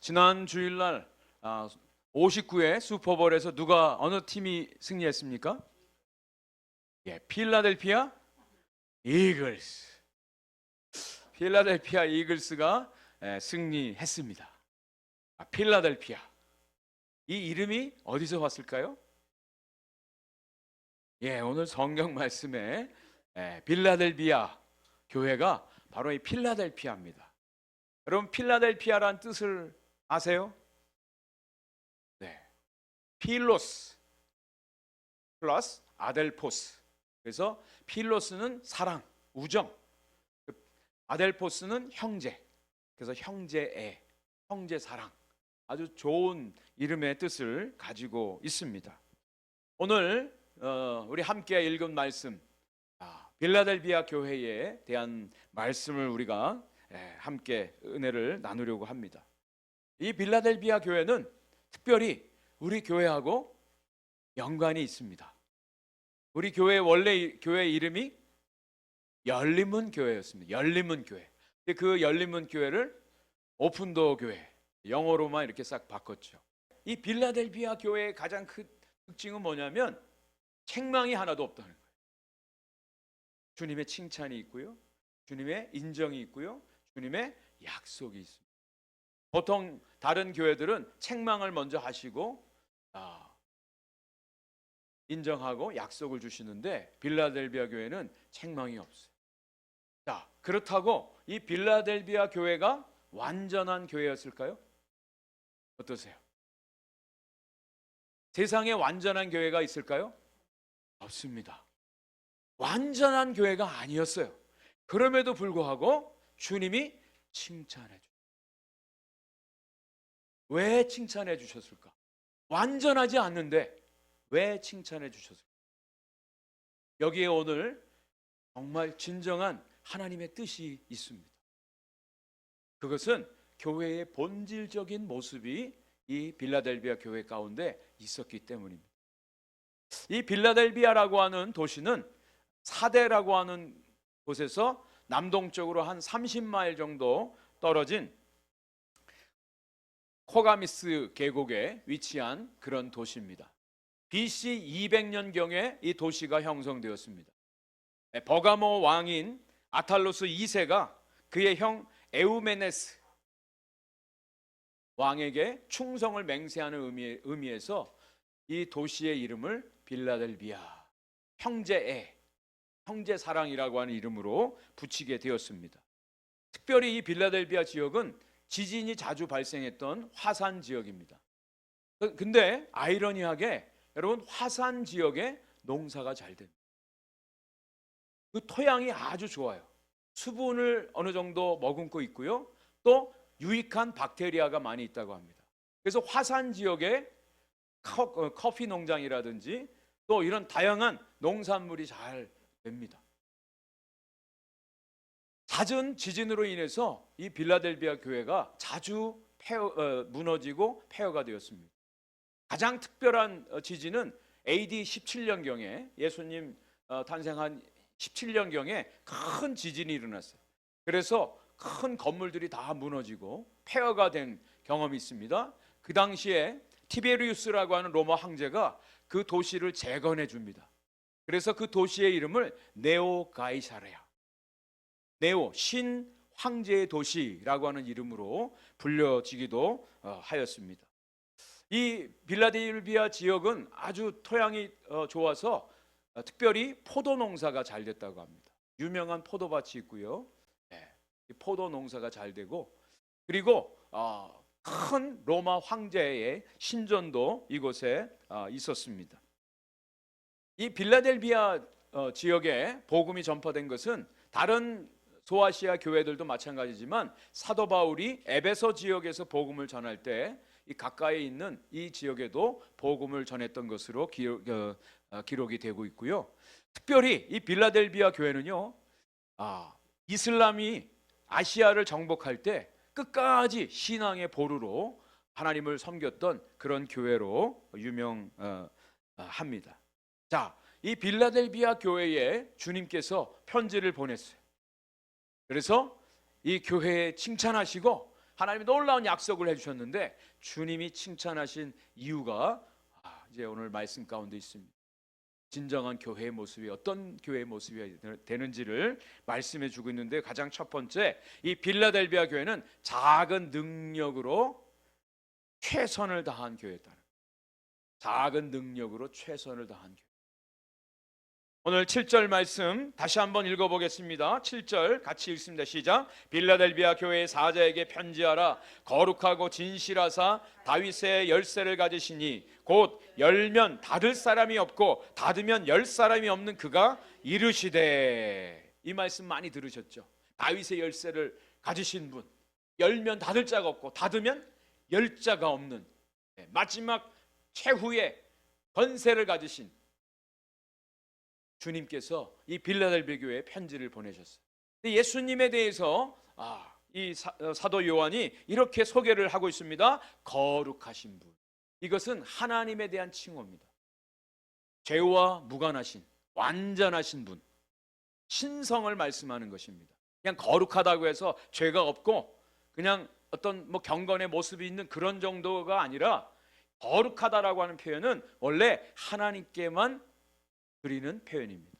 지난 주일날 59회 슈퍼볼에서 어느 팀이 승리했습니까? 예, 필라델피아 이글스. 필라델피아 이글스가 승리했습니다. 필라델피아. 이 이름이 어디서 왔을까요? 예, 오늘 성경 말씀에 필라델피아 교회가 바로 이 필라델피아입니다. 여러분, 필라델피아란 뜻을 아세요? 네, 필로스 플러스 아델포스. 그래서 필로스는 사랑, 우정, 아델포스는 형제. 그래서 형제애, 형제 사랑. 아주 좋은 이름의 뜻을 가지고 있습니다. 오늘 우리 함께 읽은 말씀, 필라델피아 교회에 대한 말씀을 우리가 함께 은혜를 나누려고 합니다. 이 필라델피아 교회는 특별히 우리 교회하고 연관이 있습니다. 우리 교회 원래 교회 이름이 열림문 교회였습니다. 열림문 교회. 그 열림문 교회를 오픈도어 교회, 영어로만 이렇게 싹 바꿨죠. 이 필라델피아 교회의 가장 큰 특징은 뭐냐면 책망이 하나도 없다는 거예요. 주님의 칭찬이 있고요, 주님의 인정이 있고요, 주님의 약속이 있습니다. 보통 다른 교회들은 책망을 먼저 하시고 인정하고 약속을 주시는데 필라델피아 교회는 책망이 없어요. 자, 그렇다고 이 필라델피아 교회가 완전한 교회였을까요? 어떠세요? 세상에 완전한 교회가 있을까요? 없습니다. 완전한 교회가 아니었어요. 그럼에도 불구하고 주님이 칭찬해 주셨어요. 왜 칭찬해 주셨을까? 완전하지 않는데 왜 칭찬해 주셨을까? 여기에 오늘 정말 진정한 하나님의 뜻이 있습니다. 그것은 교회의 본질적인 모습이 이 필라델피아 교회 가운데 있었기 때문입니다. 이 필라델피아라고 하는 도시는 사대라고 하는 곳에서 남동쪽으로 한 30마일 정도 떨어진 코가미스 계곡에 위치한 그런 도시입니다. BC 200년경에 이 도시가 형성되었습니다. 버가모 왕인 아탈로스 2세가 그의 형 에우메네스 왕에게 충성을 맹세하는 의미에서 이 도시의 이름을 필라델피아, 형제애, 형제 사랑이라고 하는 이름으로 붙이게 되었습니다. 특별히 이 필라델피아 지역은 지진이 자주 발생했던 화산 지역입니다. 근데 아이러니하게 여러분, 화산 지역에 농사가 잘 됩니다. 그 토양이 아주 좋아요. 수분을 어느 정도 머금고 있고요, 또 유익한 박테리아가 많이 있다고 합니다. 그래서 화산 지역에 커피 농장이라든지 또 이런 다양한 농산물이 잘 됩니다. 잦은 지진으로 인해서 이 필라델피아 교회가 자주 무너지고 폐허가 되었습니다. 가장 특별한 지진은 AD 17년경에 예수님 탄생한 17년경에 큰 지진이 일어났어요. 그래서 큰 건물들이 다 무너지고 폐허가 된 경험이 있습니다. 그 당시에 티베리우스라고 하는 로마 황제가 그 도시를 재건해 줍니다. 그래서 그 도시의 이름을 네오 가이사랴, 네오, 신 황제의 도시라고 하는 이름으로 불려지기도 하였습니다. 이 필라델피아 지역은 아주 토양이 좋아서 특별히 포도 농사가 잘 됐다고 합니다. 유명한 포도밭이 있고요, 포도 농사가 잘 되고, 그리고 큰 로마 황제의 신전도 이곳에 있었습니다. 이 필라델피아 지역에 복음이 전파된 것은 다른 소아시아 교회들도 마찬가지지만 사도 바울이 에베소 지역에서 복음을 전할 때 이 가까이 있는 이 지역에도 복음을 전했던 것으로 기록이 되고 있고요. 특별히 이 필라델피아 교회는요, 이슬람이 아시아를 정복할 때 끝까지 신앙의 보루로 하나님을 섬겼던 그런 교회로 유명합니다. 자, 이 필라델피아 교회에 주님께서 편지를 보냈어요. 그래서 이 교회에 칭찬하시고 하나님이 놀라운 약속을 해주셨는데 주님이 칭찬하신 이유가 이제 오늘 말씀 가운데 있습니다. 진정한 교회의 모습이 어떤 교회의 모습이 되는지를 말씀해 주고 있는데, 가장 첫 번째, 이 빌라델비아 교회는 작은 능력으로 최선을 다한 교회다. 작은 능력으로 최선을 다한 교회. 오늘 7절 말씀 다시 한번 읽어보겠습니다. 7절 같이 읽습니다. 시작. 빌라델비아 교회의 사자에게 편지하라. 거룩하고 진실하사 다윗의 열쇠를 가지시니 곧 열면 닫을 사람이 없고 닫으면 열 사람이 없는 그가 이르시되. 이 말씀 많이 들으셨죠? 다윗의 열쇠를 가지신 분, 열면 닫을 자가 없고 닫으면 열 자가 없는, 마지막 최후의 권세를 가지신 주님께서 이 빌라델비아 교회에 편지를 보내셨어요. 예수님에 대해서 이 사도 요한이 이렇게 소개를 하고 있습니다. 거룩하신 분. 이것은 하나님에 대한 칭호입니다. 죄와 무관하신, 완전하신 분, 신성을 말씀하는 것입니다. 그냥 거룩하다고 해서 죄가 없고 그냥 어떤 경건의 모습이 있는 그런 정도가 아니라, 거룩하다라고 하는 표현은 원래 하나님께만 드리는 표현입니다.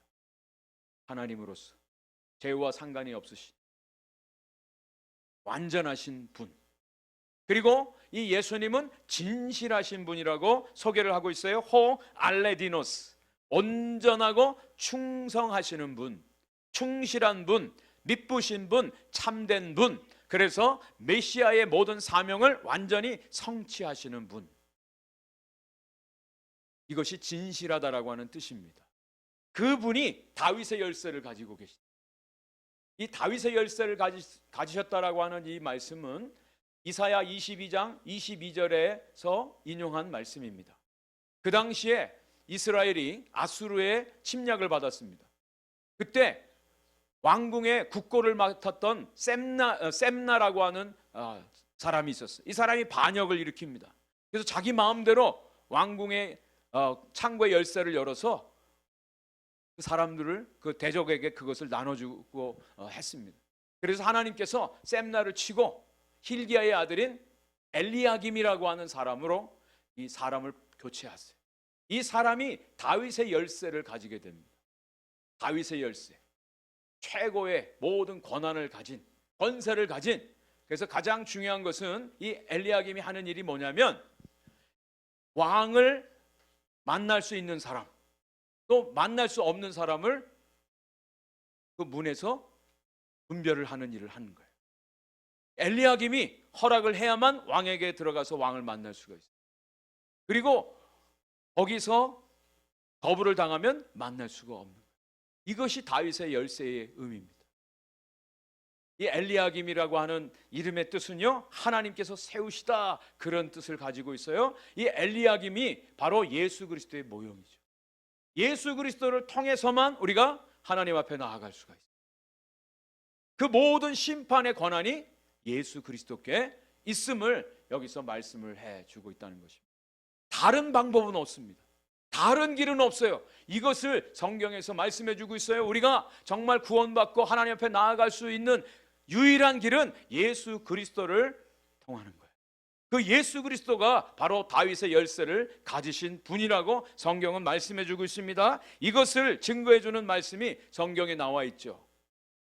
하나님으로서 죄와 상관이 없으신 완전하신 분, 그리고 이 예수님은 진실하신 분이라고 소개를 하고 있어요. 호 알레디노스, 온전하고 충성하시는 분, 충실한 분, 믿부신 분, 참된 분, 그래서 메시아의 모든 사명을 완전히 성취하시는 분, 이것이 진실하다라고 하는 뜻입니다. 그분이 다윗의 열쇠를 가지고 계십니다. 이 다윗의 열쇠를 가지셨다라고 하는 이 말씀은 이사야 22장 22절에서 인용한 말씀입니다. 그 당시에 이스라엘이 아수르의 침략을 받았습니다. 그때 왕궁의 국고를 맡았던 셈나라고 하는 사람이 있었어요. 이 사람이 반역을 일으킵니다. 그래서 자기 마음대로 왕궁의 창고의 열쇠를 열어서 그 사람들을, 그 대적에게 그것을 나눠주고 했습니다. 그래서 하나님께서 셈나를 치고 hil기야의 아들인 엘리야김이라고 하는 사람으로 이 사람을 교체하세요. 이 사람이 다윗의 열쇠를 가지게 됩니다. 다윗의 열쇠, 최고의 모든 권한을 가진, 권세를 가진. 그래서 가장 중요한 것은 이 엘리야김이 하는 일이 뭐냐면, 왕을 만날 수 있는 사람, 또 만날 수 없는 사람을 그 문에서 분별을 하는 일을 하는 거예요. 엘리야김이 허락을 해야만 왕에게 들어가서 왕을 만날 수가 있어요. 그리고 거기서 거부를 당하면 만날 수가 없는 거예요. 이것이 다윗의 열쇠의 의미입니다. 이 엘리야김이라고 하는 이름의 뜻은요, 하나님께서 세우시다, 그런 뜻을 가지고 있어요. 이 엘리야김이 바로 예수 그리스도의 모형이죠. 예수 그리스도를 통해서만 우리가 하나님 앞에 나아갈 수가 있어요. 그 모든 심판의 권한이 예수 그리스도께 있음을 여기서 말씀을 해주고 있다는 것입니다. 다른 방법은 없습니다. 다른 길은 없어요. 이것을 성경에서 말씀해주고 있어요. 우리가 정말 구원받고 하나님 앞에 나아갈 수 있는 유일한 길은 예수 그리스도를 통하는 거예요. 그 예수 그리스도가 바로 다윗의 열쇠를 가지신 분이라고 성경은 말씀해주고 있습니다. 이것을 증거해주는 말씀이 성경에 나와 있죠.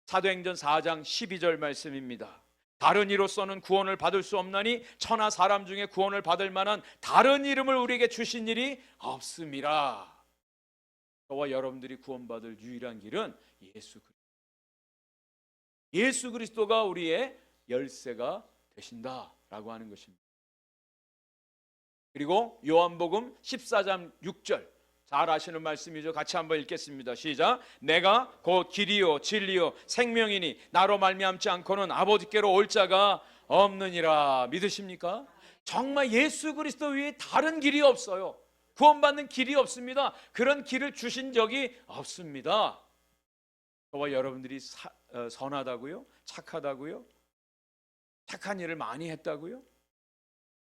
사도행전 4장 12절 말씀입니다. 다른 이로서는 구원을 받을 수 없나니 천하 사람 중에 구원을 받을 만한 다른 이름을 우리에게 주신 일이 없음이라. 저와 여러분들이 구원받을 유일한 길은 예수 그리스도. 예수 그리스도가 우리의 열쇠가 되신다라고 하는 것입니다. 그리고 요한복음 14장 6절, 잘 아시는 말씀이죠. 같이 한번 읽겠습니다. 시작. 내가 곧 길이요 진리요 생명이니 나로 말미암지 않고는 아버지께로 올 자가 없느니라. 믿으십니까? 정말 예수 그리스도 외에 다른 길이 없어요. 구원받는 길이 없습니다. 그런 길을 주신 적이 없습니다. 저와 여러분들이 선하다고요? 착하다고요? 착한 일을 많이 했다고요?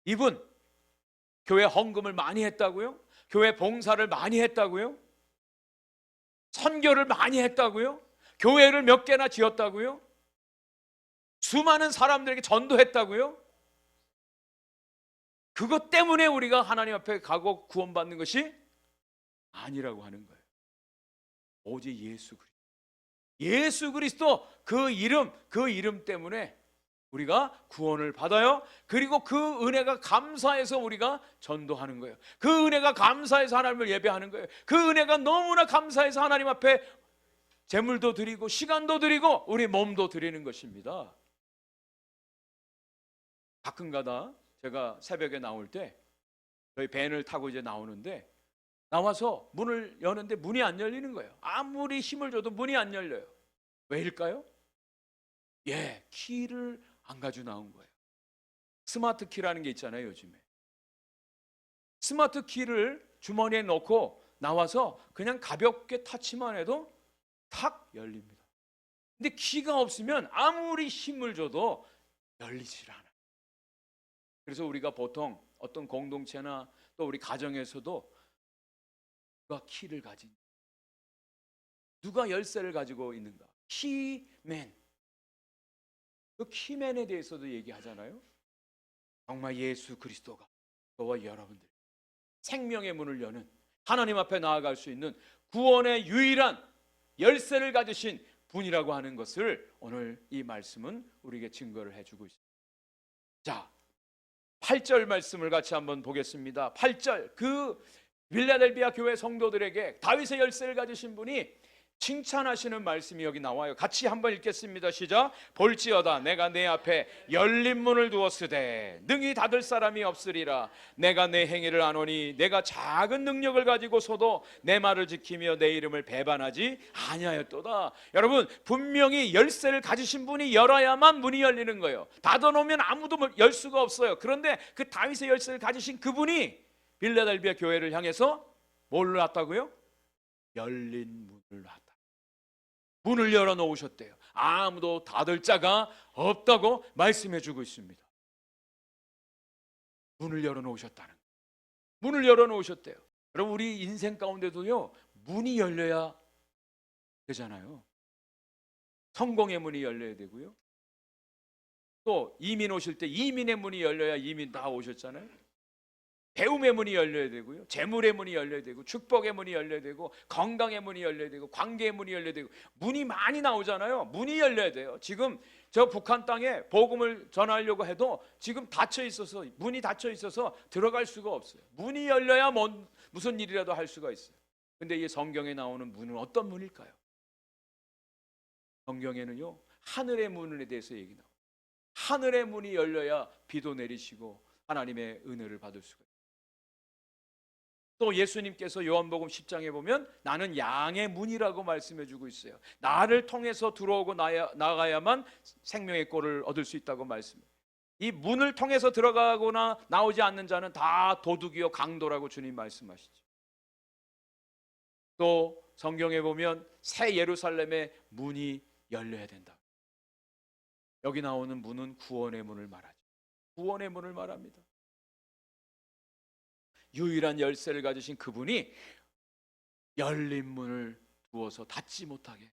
이분 교회 헌금을 많이 했다고요? 교회 봉사를 많이 했다고요? 선교를 많이 했다고요? 교회를 몇 개나 지었다고요? 수많은 사람들에게 전도했다고요? 그것 때문에 우리가 하나님 앞에 가고 구원받는 것이 아니라고 하는 거예요. 오직 예수 그리스도. 예수 그리스도 그 이름 때문에 우리가 구원을 받아요. 그리고 그 은혜가 감사해서 우리가 전도하는 거예요. 그 은혜가 감사해서 하나님을 예배하는 거예요. 그 은혜가 너무나 감사해서 하나님 앞에 재물도 드리고 시간도 드리고 우리 몸도 드리는 것입니다. 가끔가다 제가 새벽에 나올 때 저희 밴을 타고 이제 나오는데 나와서 문을 여는데 문이 안 열리는 거예요. 아무리 힘을 줘도 문이 안 열려요. 왜일까요? 키를 안 가지고 나온 거예요. 스마트 키라는 게 있잖아요, 요즘에. 스마트 키를 주머니에 넣고 나와서 그냥 가볍게 터치만 해도 탁 열립니다. 근데 키가 없으면 아무리 힘을 줘도 열리질 않아요. 그래서 우리가 보통 어떤 공동체나 또 우리 가정에서도 누가 키를 가진, 누가 열쇠를 가지고 있는가? 키맨. 그 키맨에 대해서도 얘기하잖아요. 정말 예수 그리스도가 저와 여러분들 생명의 문을 여는, 하나님 앞에 나아갈 수 있는 구원의 유일한 열쇠를 가지신 분이라고 하는 것을 오늘 이 말씀은 우리에게 증거를 해주고 있습니다. 자, 8절 말씀을 같이 한번 보겠습니다. 8절, 그 빌라델비아 교회 성도들에게 다윗의 열쇠를 가지신 분이 칭찬하시는 말씀이 여기 나와요. 같이 한번 읽겠습니다. 시작. 볼지어다 내가 내 앞에 열린 문을 두었으되 능히 닫을 사람이 없으리라. 내가 내 행위를 아노니 내가 작은 능력을 가지고서도 내 말을 지키며 내 이름을 배반하지 아니하였도다. 여러분, 분명히 열쇠를 가지신 분이 열어야만 문이 열리는 거예요. 닫아놓으면 아무도 열 수가 없어요. 그런데 그 다윗의 열쇠를 가지신 그분이 빌라델비아 교회를 향해서 뭘 놨다고요? 열린 문을 놨다. 문을 열어놓으셨대요. 아무도 닫을 자가 없다고 말씀해주고 있습니다. 문을 열어놓으셨다는, 문을 열어놓으셨대요. 여러분, 우리 인생 가운데도요, 문이 열려야 되잖아요. 성공의 문이 열려야 되고요. 또 이민 오실 때 이민의 문이 열려야 이민 다 오셨잖아요. 배움의 문이 열려야 되고요. 재물의 문이 열려야 되고, 축복의 문이 열려야 되고, 건강의 문이 열려야 되고, 관계의 문이 열려야 되고, 문이 많이 나오잖아요. 문이 열려야 돼요. 지금 저 북한 땅에 복음을 전하려고 해도 지금 닫혀 있어서, 문이 닫혀 있어서 들어갈 수가 없어요. 문이 열려야 무슨 일이라도 할 수가 있어요. 근데 이 성경에 나오는 문은 어떤 문일까요? 성경에는요, 하늘의 문에 대해서 얘기 나와요. 하늘의 문이 열려야 비도 내리시고 하나님의 은혜를 받을 수가 있어요. 또 예수님께서 요한복음 10장에 보면 나는 양의 문이라고 말씀해 주고 있어요. 나를 통해서 들어오고 나가야만 생명의 꼴을 얻을 수 있다고 말씀해요. 이 문을 통해서 들어가거나 나오지 않는 자는 다 도둑이요 강도라고 주님 말씀하시죠. 또 성경에 보면 새 예루살렘의 문이 열려야 된다. 여기 나오는 문은 구원의 문을 말하죠. 구원의 문을 말합니다. 유일한 열쇠를 가지신 그분이 열린 문을 두어서 닫지 못하게,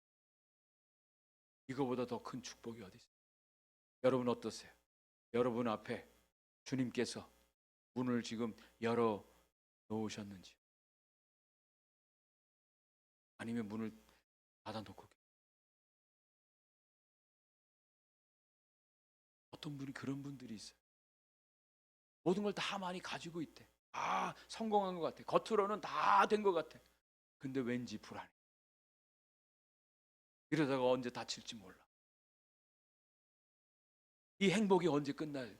이거보다 더 큰 축복이 어디 있어요? 여러분 어떠세요? 여러분 앞에 주님께서 문을 지금 열어 놓으셨는지, 아니면 문을 닫아 놓고 계세요? 어떤 분이 그런 분들이 있어요. 모든 걸 다 많이 가지고 있대. 성공한 것 같아. 겉으로는 다 된 것 같아. 근데 왠지 불안해. 이러다가 언제 다칠지 몰라. 이 행복이 언제 끝날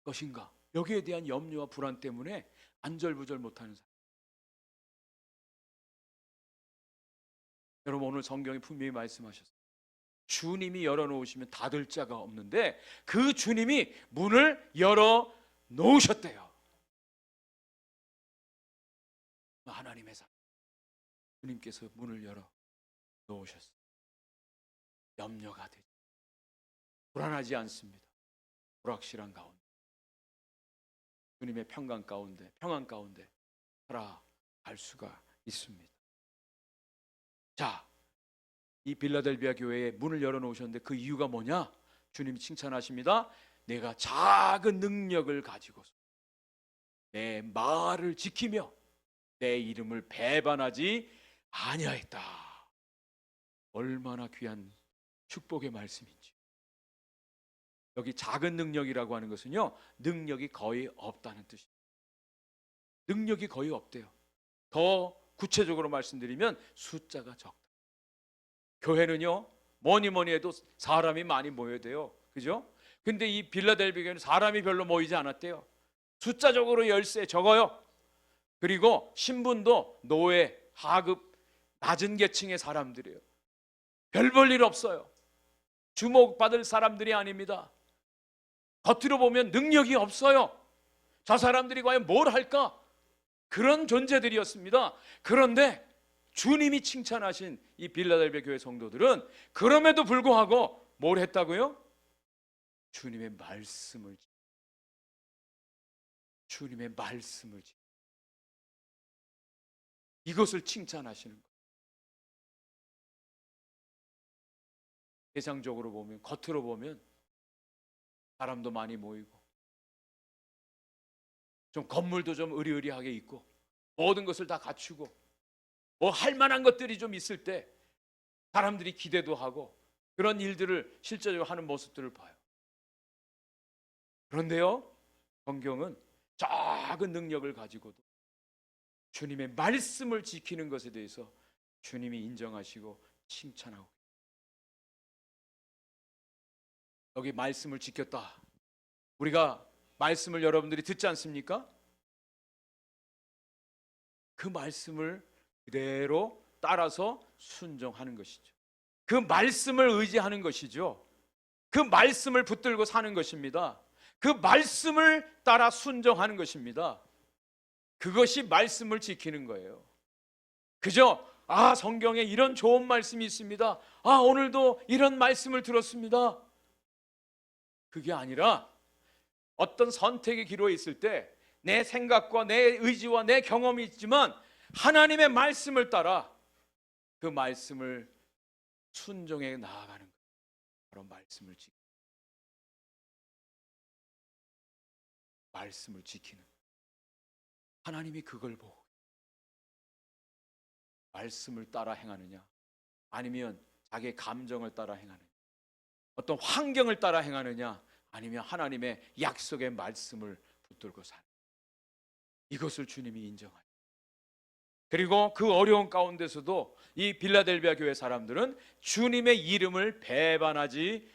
것인가? 여기에 대한 염려와 불안 때문에 안절부절 못하는 사람. 여러분, 오늘 성경이 분명히 말씀하셨어요. 주님이 열어놓으시면 닫을 자가 없는데 그 주님이 문을 열어 놓으셨대요. 하나님의 사, 주님께서 문을 열어 놓으셨어요. 염려가 되지, 불안하지 않습니다. 불확실한 가운데, 주님의 평강 가운데, 평안 가운데 살아갈 수가 있습니다. 자, 이 빌라델비아 교회에 문을 열어놓으셨는데 그 이유가 뭐냐? 주님이 칭찬하십니다. 내가 작은 능력을 가지고서 내 말을 지키며 내 이름을 배반하지 아니하였다. 얼마나 귀한 축복의 말씀인지. 여기 작은 능력이라고 하는 것은요, 능력이 거의 없다는 뜻입니다. 능력이 거의 없대요. 더 구체적으로 말씀드리면 숫자가 적다. 교회는요, 뭐니 해도 사람이 많이 모여야 돼요. 그죠? 근데 이 빌라델비아 교회는 사람이 별로 모이지 않았대요. 숫자적으로 열세 적어요. 그리고 신분도 노예, 하급, 낮은 계층의 사람들이에요. 별 볼 일 없어요. 주목받을 사람들이 아닙니다. 겉으로 보면 능력이 없어요. 저 사람들이 과연 뭘 할까? 그런 존재들이었습니다. 그런데 주님이 칭찬하신 이 빌라델비아 교회 성도들은 그럼에도 불구하고 뭘 했다고요? 주님의 말씀을 이것을 칭찬하시는 거예요. 세상적으로 보면, 겉으로 보면 사람도 많이 모이고 좀 건물도 좀 으리으리하게 있고 모든 것을 다 갖추고 뭐 할 만한 것들이 좀 있을 때 사람들이 기대도 하고 그런 일들을 실제적으로 하는 모습들을 봐요. 그런데요, 성경은 작은 능력을 가지고도 주님의 말씀을 지키는 것에 대해서 주님이 인정하시고 칭찬하고, 여기 말씀을 지켰다. 우리가 말씀을 여러분들이 듣지 않습니까? 그 말씀을 그대로 따라서 순종하는 것이죠. 그 말씀을 의지하는 것이죠. 그 말씀을 붙들고 사는 것입니다. 그 말씀을 따라 순종하는 것입니다. 그것이 말씀을 지키는 거예요. 그저 성경에 이런 좋은 말씀이 있습니다. 오늘도 이런 말씀을 들었습니다. 그게 아니라 어떤 선택의 기로에 있을 때 내 생각과 내 의지와 내 경험이 있지만 하나님의 말씀을 따라 그 말씀을 순종해 나아가는 거예요. 바로 말씀을 지키는 하나님이 그걸 보고 말씀을 따라 행하느냐, 아니면 자기의 감정을 따라 행하느냐, 어떤 환경을 따라 행하느냐, 아니면 하나님의 약속의 말씀을 붙들고 사는, 이것을 주님이 인정하죠. 그리고 그 어려운 가운데서도 이 빌라델비아 교회 사람들은 주님의 이름을 배반하지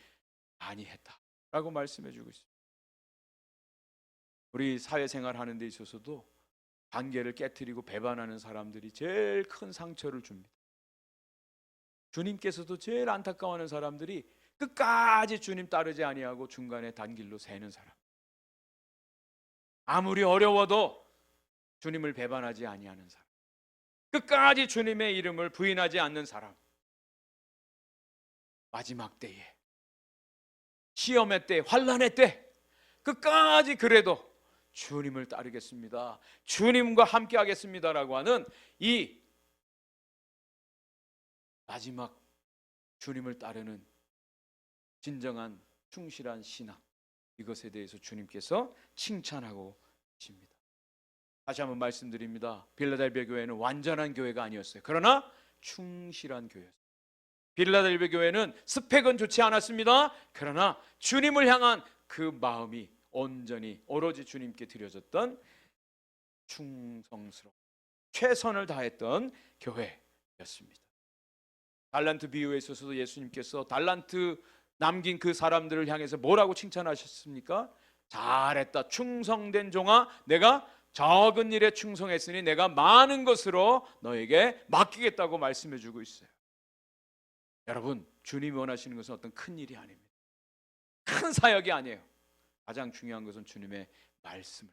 아니했다라고 말씀해 주고 있습니다. 우리 사회생활 하는 데 있어서도 관계를 깨트리고 배반하는 사람들이 제일 큰 상처를 줍니다. 주님께서도 제일 안타까워하는 사람들이 끝까지 주님 따르지 아니하고 중간에 단길로 새는 사람, 아무리 어려워도 주님을 배반하지 아니하는 사람, 끝까지 주님의 이름을 부인하지 않는 사람, 마지막 때에, 시험의 때, 환난의 때 끝까지 그래도 주님을 따르겠습니다, 주님과 함께 하겠습니다라고 하는 이 마지막 주님을 따르는 진정한 충실한 신앙, 이것에 대해서 주님께서 칭찬하고 계십니다. 다시 한번 말씀드립니다. 빌라델비아 교회는 완전한 교회가 아니었어요. 그러나 충실한 교회였어요. 빌라델비아 교회는 스펙은 좋지 않았습니다. 그러나 주님을 향한 그 마음이 온전히 오로지 주님께 드려졌던 충성스러운, 최선을 다했던 교회였습니다. 달란트 비유에 있어서도 예수님께서 달란트 남긴 그 사람들을 향해서 뭐라고 칭찬하셨습니까? 잘했다, 충성된 종아, 내가 적은 일에 충성했으니 내가 많은 것으로 너에게 맡기겠다고 말씀해 주고 있어요. 여러분, 주님이 원하시는 것은 어떤 큰 일이 아닙니다. 큰 사역이 아니에요. 가장 중요한 것은 주님의 말씀을.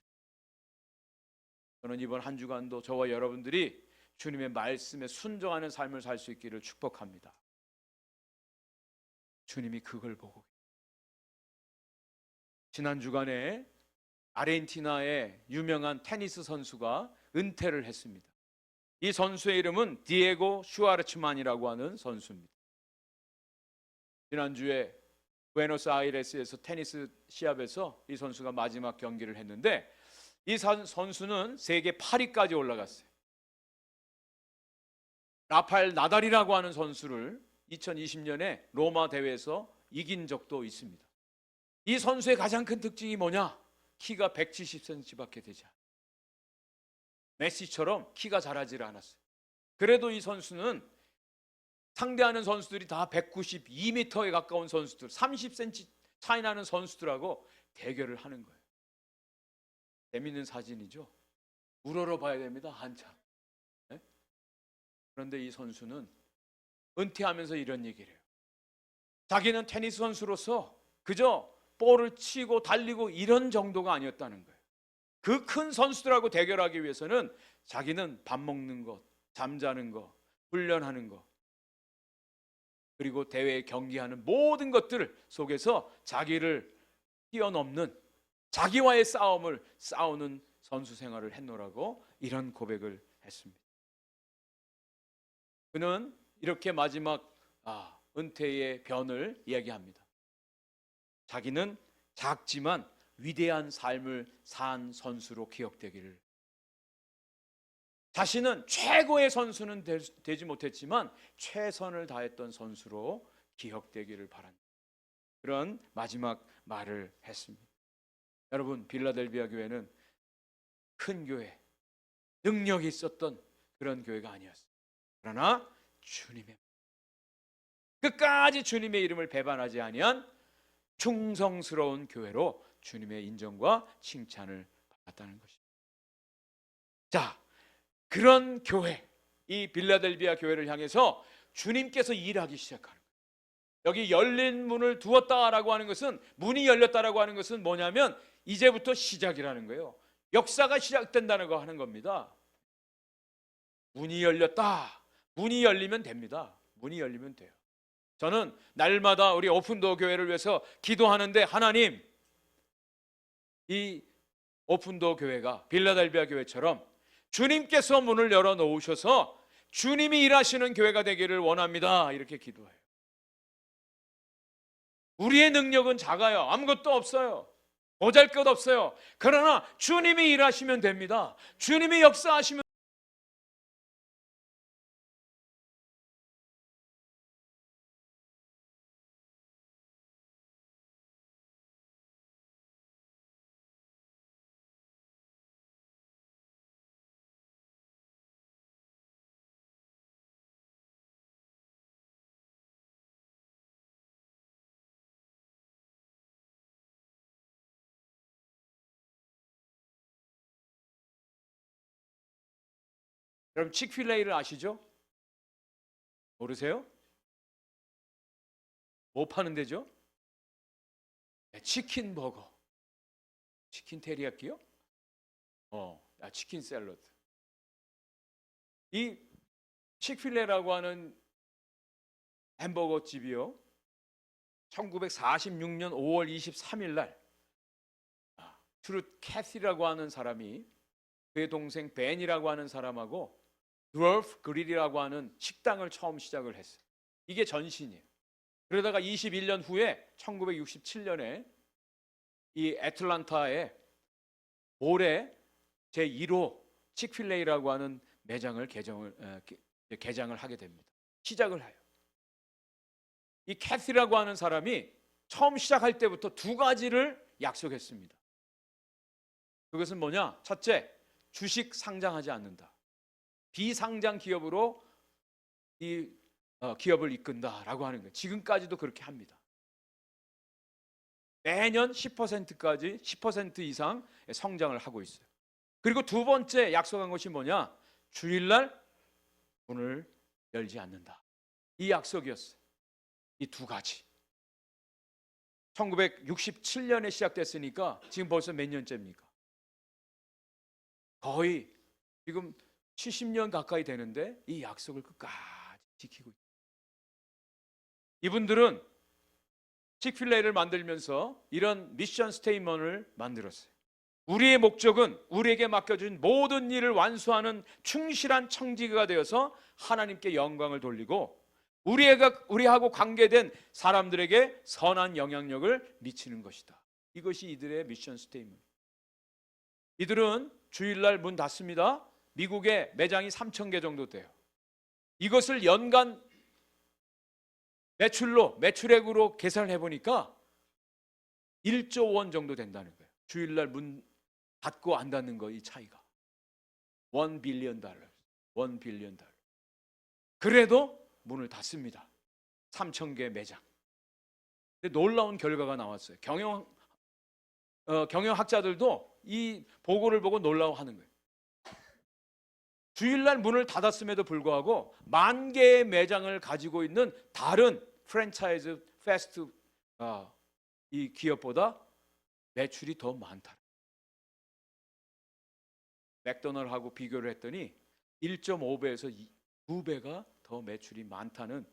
저는 이번 한 주간도 저와 여러분들이 주님의 말씀에 순종하는 삶을 살 수 있기를 축복합니다. 주님이 그걸 보고, 지난 주간에 아르헨티나의 유명한 테니스 선수가 은퇴를 했습니다. 이 선수의 이름은 디에고 슈아르츠만이라고 하는 선수입니다. 지난주에 부에노스아이레스에서 테니스 시합에서 이 선수가 마지막 경기를 했는데 이 선수는 세계 8위까지 올라갔어요. 라파엘 나달이라고 하는 선수를 2020년에 로마 대회에서 이긴 적도 있습니다. 이 선수의 가장 큰 특징이 뭐냐? 키가 170cm밖에 되지 않아요. 메시처럼 키가 자라지를 않았어요. 그래도 이 선수는 상대하는 선수들이 다 192m에 가까운 선수들, 30cm 차이 나는 선수들하고 대결을 하는 거예요. 재밌는 사진이죠. 우러러 봐야 됩니다. 한참. 네? 그런데 이 선수는 은퇴하면서 이런 얘기를 해요. 자기는 테니스 선수로서 그저 볼을 치고 달리고 이런 정도가 아니었다는 거예요. 그 큰 선수들하고 대결하기 위해서는 자기는 밥 먹는 것, 잠자는 것, 훈련하는 것, 그리고 대회에 경기하는 모든 것들 속에서 자기를 뛰어넘는 자기와의 싸움을 싸우는 선수 생활을 했노라고 이런 고백을 했습니다. 그는 이렇게 마지막 은퇴의 변을 이야기합니다. 자기는 작지만 위대한 삶을 산 선수로 기억되기를. 자신은 최고의 선수는 되지 못했지만 최선을 다했던 선수로 기억되기를 바란다. 그런 마지막 말을 했습니다. 여러분, 빌라델비아 교회는 큰 교회, 능력이 있었던 그런 교회가 아니었어요. 그러나 주님의 끝까지 주님의 이름을 배반하지 아니한 충성스러운 교회로 주님의 인정과 칭찬을 받았다는 것입니다. 자, 그런 교회, 이 빌라델비아 교회를 향해서 주님께서 일하기 시작하는 거예요. 여기 열린 문을 두었다라고 하는 것은, 문이 열렸다라고 하는 것은 뭐냐면 이제부터 시작이라는 거예요. 역사가 시작된다는 거 하는 겁니다. 문이 열렸다. 문이 열리면 됩니다. 문이 열리면 돼요. 저는 날마다 우리 오픈도어 교회를 위해서 기도하는데, 하나님, 이 오픈도어 교회가 빌라델비아 교회처럼 주님께서 문을 열어 놓으셔서 주님이 일하시는 교회가 되기를 원합니다. 이렇게 기도해요. 우리의 능력은 작아요. 아무것도 없어요. 보잘것 없어요. 그러나 주님이 일하시면 됩니다. 주님이 역사하시면. 여러분, 치크필레이를 아시죠? 모르세요? 뭐 파는 데죠? 치킨 버거, 치킨 테리야끼요? 치킨 샐러드. 이 치크필레이라고 하는 햄버거 집이요, 1946년 5월 23일 날 트루트 캐시라고 하는 사람이 그의 동생 벤이라고 하는 사람하고 드워프 그릴이라고 하는 식당을 처음 시작을 했어요. 이게 전신이에요. 그러다가 21년 후에 1967년에 이 애틀란타의 몰에 제1호 치크필레이라고 하는 매장을 개장을 하게 됩니다. 시작을 해요. 이 캐시라고 하는 사람이 처음 시작할 때부터 두 가지를 약속했습니다. 그것은 뭐냐? 첫째, 주식 상장하지 않는다. 비상장 기업으로 이 기업을 이끈다라고 하는 거예요. 지금까지도 그렇게 합니다. 매년 10%까지 10% 이상 성장을 하고 있어요. 그리고 두 번째 약속한 것이 뭐냐? 주일날 문을 열지 않는다. 이 약속이었어요. 이 두 가지. 1967년에 시작됐으니까 지금 벌써 몇 년째입니까? 거의 지금 70년 가까이 되는데 이 약속을 끝까지 지키고 있어요. 이분들은 치크필레이를 만들면서 이런 미션 스테이트먼트를 만들었어요. 우리의 목적은 우리에게 맡겨준 모든 일을 완수하는 충실한 청지기가 되어서 하나님께 영광을 돌리고 우리하고 관계된 사람들에게 선한 영향력을 미치는 것이다. 이것이 이들의 미션 스테이트먼트. 이들은 주일날 문 닫습니다. 미국에 매장이 3,000개 정도 돼요. 이것을 연간 매출액으로 계산을 해보니까 1조 원 정도 된다는 거예요. 주일날 문 닫고 안 닫는 거, 이 차이가. $1 빌리언. $1 빌리언. 그래도 문을 닫습니다. 3,000개 매장. 근데 놀라운 결과가 나왔어요. 경영학자들도 이 보고를 보고 놀라워하는 거예요. 주일날 문을 닫았음에도 불구하고 10,000개의 매장을 가지고 있는 다른 프랜차이즈 패스트 이 기업보다 매출이 더 많다. 맥도날드하고 비교를 했더니 1.5배에서 2배가 더 매출이 많다는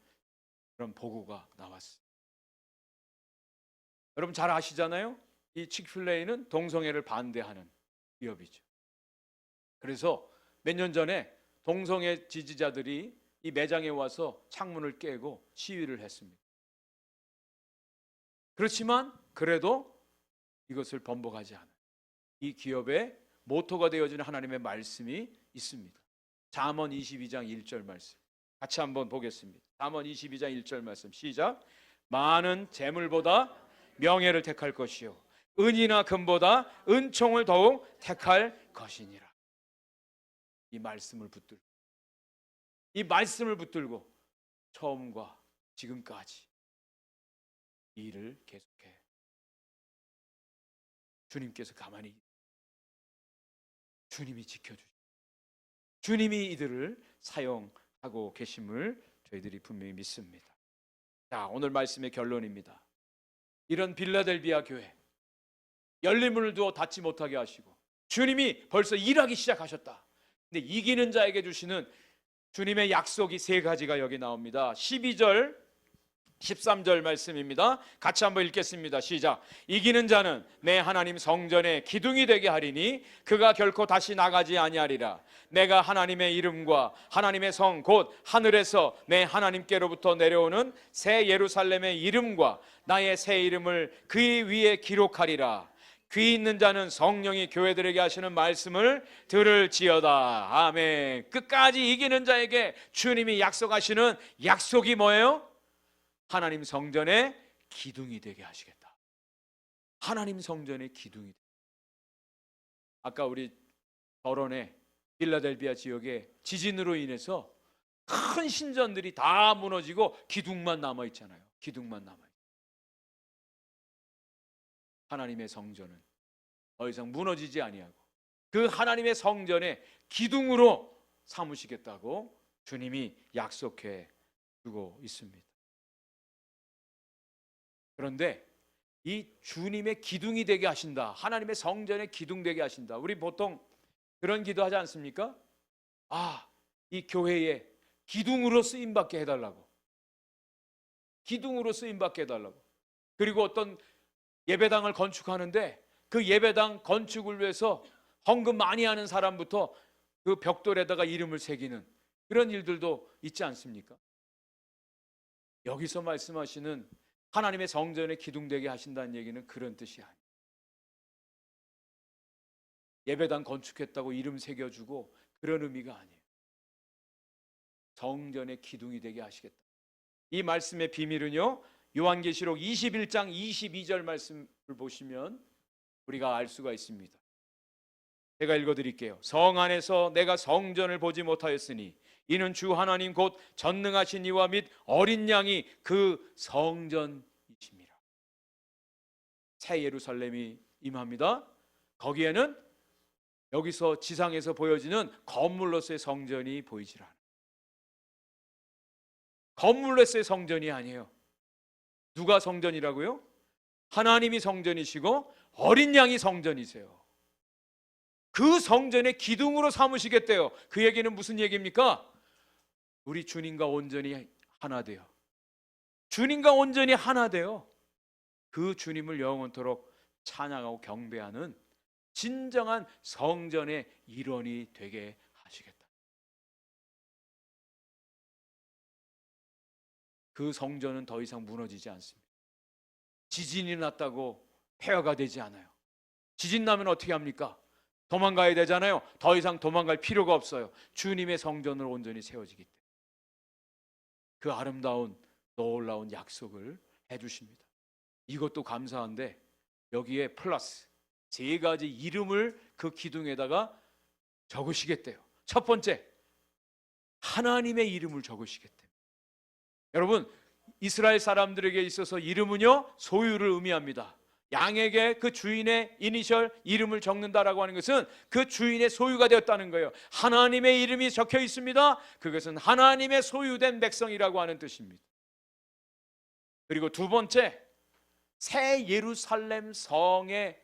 그런 보고가 나왔어요. 여러분 잘 아시잖아요. 이 치크필레이는 동성애를 반대하는 기업이죠. 그래서 몇 년 전에 동성애 지지자들이 이 매장에 와서 창문을 깨고 시위를 했습니다. 그렇지만 그래도 이것을 번복하지 않아요. 이 기업의 모토가 되어지는 하나님의 말씀이 있습니다. 잠언 22장 1절 말씀 같이 한번 보겠습니다. 잠언 22장 1절 말씀 시작. 많은 재물보다 명예를 택할 것이요 은이나 금보다 은총을 더욱 택할 것이니라. 이 말씀을 붙들고 처음과 지금까지 이 일을 계속해. 주님께서 가만히 주님이 지켜주시고 주님이 이들을 사용하고 계심을 저희들이 분명히 믿습니다. 자, 오늘 말씀의 결론입니다. 이런 빌라델비아 교회 열린 문을 두어 닫지 못하게 하시고 주님이 벌써 일하기 시작하셨다. 근데 이기는 자에게 주시는 주님의 약속이 3가지가 여기 나옵니다. 12절 13절 말씀입니다. 같이 한번 읽겠습니다. 시작. 이기는 자는 내 하나님 성전의 기둥이 되게 하리니 그가 결코 다시 나가지 아니하리라. 내가 하나님의 이름과 하나님의 성 곧 하늘에서 내 하나님께로부터 내려오는 새 예루살렘의 이름과 나의 새 이름을 그 위에 기록하리라. 귀 있는 자는 성령이 교회들에게 하시는 말씀을 들을지어다. 아멘. 끝까지 이기는 자에게 주님이 약속하시는 약속이 뭐예요? 하나님 성전의 기둥이 되게 하시겠다. 하나님 성전의 기둥이. 아까 우리 더런의 필라델비아 지역에 지진으로 인해서 큰 신전들이 다 무너지고 기둥만 남아 있잖아요. 기둥만 남아 있어요. 하나님의 성전은 더 이상 무너지지 아니하고 그 하나님의 성전의 기둥으로 삼으시겠다고 주님이 약속해 주고 있습니다. 그런데 이 주님의 기둥이 되게 하신다. 하나님의 성전의 기둥 되게 하신다. 우리 보통 그런 기도하지 않습니까? 이 교회에 기둥으로 쓰임받게 해달라고. 기둥으로 쓰임받게 해달라고. 그리고 어떤 예배당을 건축하는데 그 예배당 건축을 위해서 헌금 많이 하는 사람부터 그 벽돌에다가 이름을 새기는 그런 일들도 있지 않습니까? 여기서 말씀하시는 하나님의 성전에 기둥되게 하신다는 얘기는 그런 뜻이 아니에요. 예배당 건축했다고 이름 새겨주고 그런 의미가 아니에요. 성전의 기둥이 되게 하시겠다. 이 말씀의 비밀은요, 요한계시록 21장 22절 말씀을 보시면 우리가 알 수가 있습니다. 제가 읽어드릴게요. 성 안에서 내가 성전을 보지 못하였으니 이는 주 하나님 곧 전능하신 이와 및 어린 양이 그 성전이십니다. 새 예루살렘이 임합니다. 거기에는 여기서 지상에서 보여지는 건물로서의 성전이 보이질 않아요. 건물로서의 성전이 아니에요. 누가 성전이라고요? 하나님이 성전이시고 어린 양이 성전이세요. 그 성전의 기둥으로 삼으시겠대요. 그 얘기는 무슨 얘기입니까? 우리 주님과 온전히 하나 돼요. 주님과 온전히 하나 돼요. 그 주님을 영원토록 찬양하고 경배하는 진정한 성전의 일원이 되게 하시겠다. 그 성전은 더 이상 무너지지 않습니다. 지진이 났다고 폐허가 되지 않아요. 지진 나면 어떻게 합니까? 도망가야 되잖아요. 더 이상 도망갈 필요가 없어요. 주님의 성전으로 온전히 세워지기 때문에. 그 아름다운 놀라운 약속을 해주십니다. 이것도 감사한데 여기에 플러스 3가지 이름을 그 기둥에다가 적으시겠대요. 첫 번째, 하나님의 이름을 적으시겠대요. 여러분, 이스라엘 사람들에게 있어서 이름은요, 소유를 의미합니다. 양에게 그 주인의 이니셜 이름을 적는다라고 하는 것은 그 주인의 소유가 되었다는 거예요. 하나님의 이름이 적혀 있습니다. 그것은 하나님의 소유된 백성이라고 하는 뜻입니다. 그리고 두 번째, 새 예루살렘 성의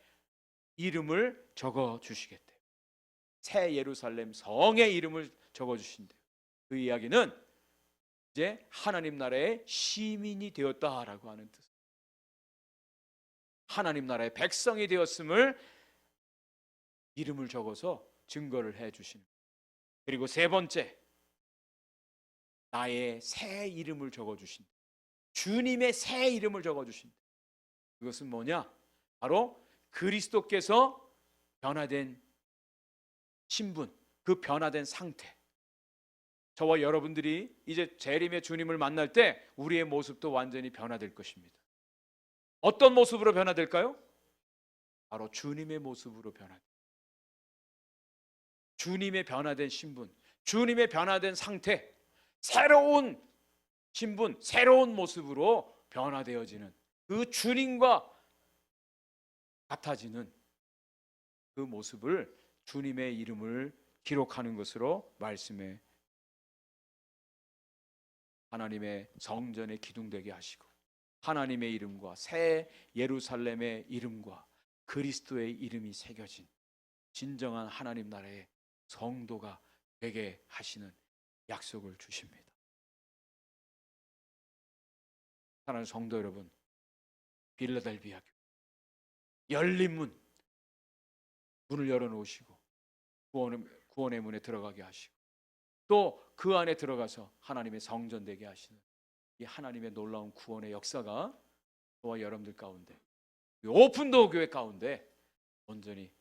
이름을 적어 주시겠대요. 새 예루살렘 성의 이름을 적어 주신대요. 그 이야기는 이제 하나님 나라의 시민이 되었다라고 하는 뜻. 하나님 나라의 백성이 되었음을 이름을 적어서 증거를 해 주시는 거예요. 그리고 세 번째, 나의 새 이름을 적어 주신다. 주님의 새 이름을 적어 주신다. 그것은 뭐냐? 바로 그리스도께서 변화된 신분, 그 변화된 상태. 저와 여러분들이 이제 재림의 주님을 만날 때 우리의 모습도 완전히 변화될 것입니다. 어떤 모습으로 변화될까요? 바로 주님의 모습으로 변화돼요. 주님의 변화된 신분, 주님의 변화된 상태, 새로운 신분, 새로운 모습으로 변화되어지는 그 주님과 같아지는 그 모습을 주님의 이름을 기록하는 것으로 말씀해 하나님의 성전에 기둥되게 하시고 하나님의 이름과 새 예루살렘의 이름과 그리스도의 이름이 새겨진 진정한 하나님 나라의 성도가 되게 하시는 약속을 주십니다. 사랑하는 성도 여러분, 빌라델비아 열린 문을 열어놓으시고 구원의 문에 들어가게 하시고 또 그 안에 들어가서 하나님의 성전 되게 하시는 이 하나님의 놀라운 구원의 역사가 저와 여러분들 가운데 오픈도어 교회 가운데 온전히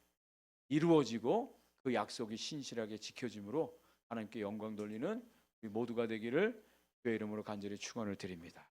이루어지고 그 약속이 신실하게 지켜짐으로 하나님께 영광 돌리는 우리 모두가 되기를 주의 이름으로 간절히 축원을 드립니다.